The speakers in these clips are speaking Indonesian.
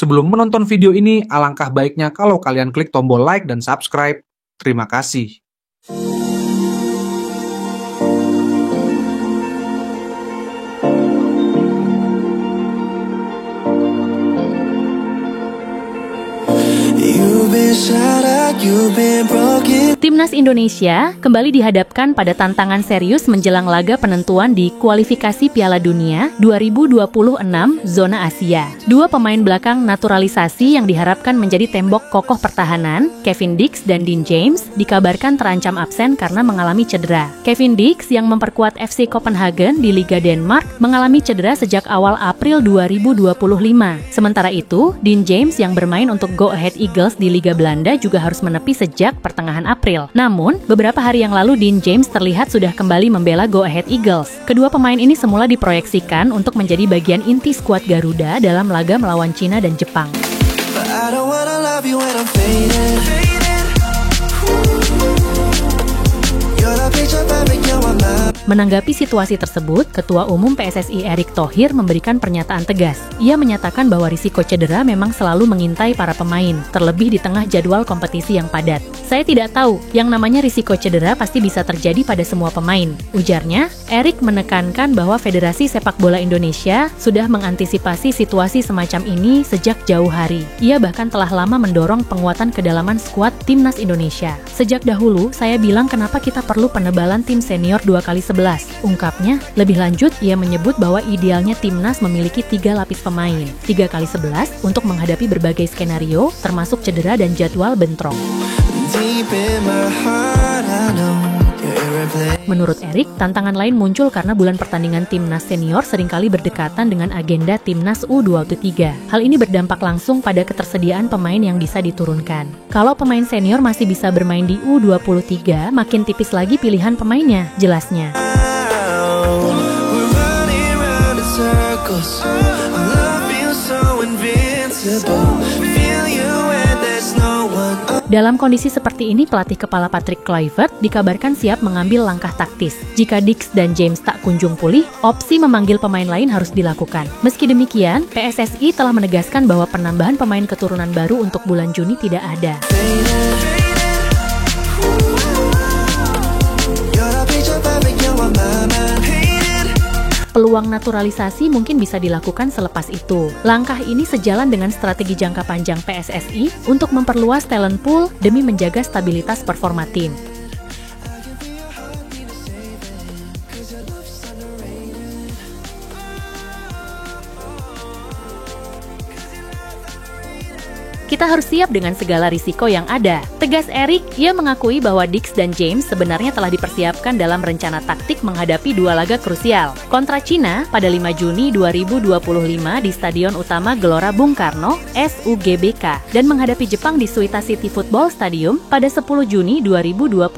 Sebelum menonton video ini, alangkah baiknya kalau kalian klik tombol like dan subscribe. Terima kasih. Timnas Indonesia kembali dihadapkan pada tantangan serius menjelang laga penentuan di kualifikasi Piala Dunia 2026 zona Asia. Dua pemain belakang naturalisasi yang diharapkan menjadi tembok kokoh pertahanan, Kevin Dix dan Dean James, dikabarkan terancam absen karena mengalami cedera. Kevin Dix yang memperkuat FC Copenhagen di Liga Denmark mengalami cedera sejak awal April 2025. Sementara itu, Dean James yang bermain untuk Go Ahead Eagles di Liga Belanda juga harus menepi sejak pertengahan April. Namun, beberapa hari yang lalu Dean James terlihat sudah kembali membela Go Ahead Eagles. Kedua pemain ini semula diproyeksikan untuk menjadi bagian inti skuad Garuda dalam laga melawan Cina dan Jepang. Menanggapi situasi tersebut, Ketua Umum PSSI Erick Thohir memberikan pernyataan tegas. Ia menyatakan bahwa risiko cedera memang selalu mengintai para pemain, terlebih di tengah jadwal kompetisi yang padat. Saya tidak tahu, yang namanya risiko cedera pasti bisa terjadi pada semua pemain, ujarnya. Erick menekankan bahwa Federasi Sepak Bola Indonesia sudah mengantisipasi situasi semacam ini sejak jauh hari. Ia bahkan telah lama mendorong penguatan kedalaman skuad Timnas Indonesia. Sejak dahulu, saya bilang kenapa kita perlu penebalan tim senior 2x11, ungkapnya. Lebih lanjut, ia menyebut bahwa idealnya Timnas memiliki 3 lapis pemain, 3x11, untuk menghadapi berbagai skenario, termasuk cedera dan jadwal bentrok. Menurut Erick, tantangan lain muncul karena bulan pertandingan Timnas senior seringkali berdekatan dengan agenda Timnas U23. Hal ini berdampak langsung pada ketersediaan pemain yang bisa diturunkan. Kalau pemain senior masih bisa bermain di U23, makin tipis lagi pilihan pemainnya, jelasnya. Dalam kondisi seperti ini, pelatih kepala Patrick Kluivert dikabarkan siap mengambil langkah taktis. Jika Dix dan James tak kunjung pulih, opsi memanggil pemain lain harus dilakukan. Meski demikian, PSSI telah menegaskan bahwa penambahan pemain keturunan baru untuk bulan Juni tidak ada. Peluang naturalisasi mungkin bisa dilakukan selepas itu. Langkah ini sejalan dengan strategi jangka panjang PSSI untuk memperluas talent pool demi menjaga stabilitas performa tim. Kita harus siap dengan segala risiko yang ada, tegas Erick. Ia mengakui bahwa Dix dan James sebenarnya telah dipersiapkan dalam rencana taktik menghadapi dua laga krusial. Kontra Cina pada 5 Juni 2025 di Stadion Utama Gelora Bung Karno, SUGBK, dan menghadapi Jepang di Suita City Football Stadium pada 10 Juni 2025.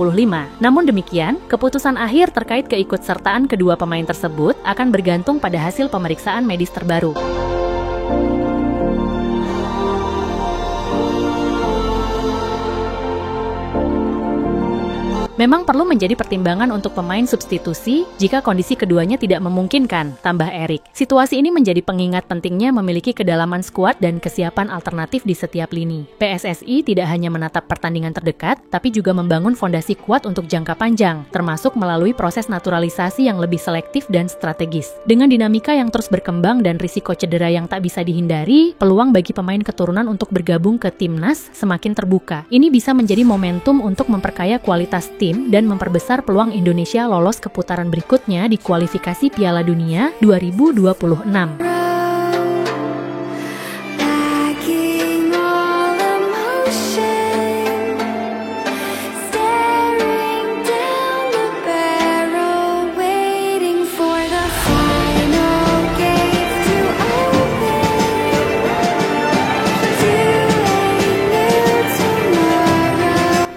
Namun demikian, keputusan akhir terkait keikutsertaan kedua pemain tersebut akan bergantung pada hasil pemeriksaan medis terbaru. Memang perlu menjadi pertimbangan untuk pemain substitusi jika kondisi keduanya tidak memungkinkan, tambah Erick. Situasi ini menjadi pengingat pentingnya memiliki kedalaman skuad dan kesiapan alternatif di setiap lini. PSSI tidak hanya menatap pertandingan terdekat, tapi juga membangun fondasi kuat untuk jangka panjang, termasuk melalui proses naturalisasi yang lebih selektif dan strategis. Dengan dinamika yang terus berkembang dan risiko cedera yang tak bisa dihindari, peluang bagi pemain keturunan untuk bergabung ke Timnas semakin terbuka. Ini bisa menjadi momentum untuk memperkaya kualitas tim dan memperbesar peluang Indonesia lolos ke putaran berikutnya di kualifikasi Piala Dunia 2026.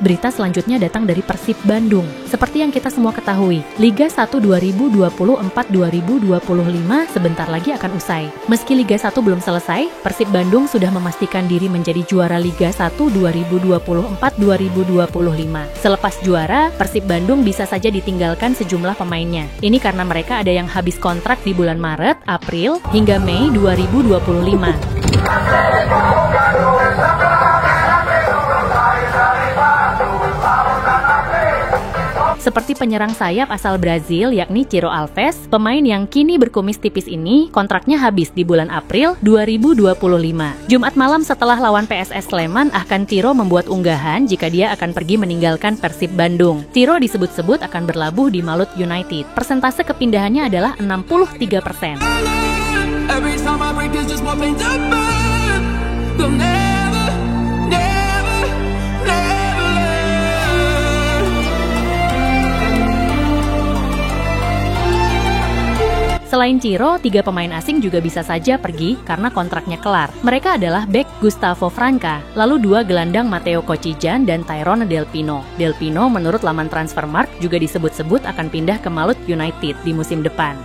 Berita selanjutnya datang dari Persib Bandung. Seperti yang kita semua ketahui, Liga 1 2024-2025 sebentar lagi akan usai. Meski Liga 1 belum selesai, Persib Bandung sudah memastikan diri menjadi juara Liga 1 2024-2025. Selepas juara, Persib Bandung bisa saja ditinggalkan sejumlah pemainnya. Ini karena mereka ada yang habis kontrak di bulan Maret, April, hingga Mei 2025. Seperti penyerang sayap asal Brazil yakni Ciro Alves, pemain yang kini berkumis tipis ini kontraknya habis di bulan April 2025. Jumat malam setelah lawan PSS Sleman, Ahkan Tiro membuat unggahan jika dia akan pergi meninggalkan Persib Bandung. Tiro disebut-sebut akan berlabuh di Malut United. Persentase kepindahannya adalah 63%. Selain Ciro, 3 pemain asing juga bisa saja pergi karena kontraknya kelar. Mereka adalah bek Gustavo Franca, lalu 2 gelandang Matteo Kocijan dan Tyrone Del Pino. Del Pino menurut laman Transfermarkt juga disebut-sebut akan pindah ke Malut United di musim depan.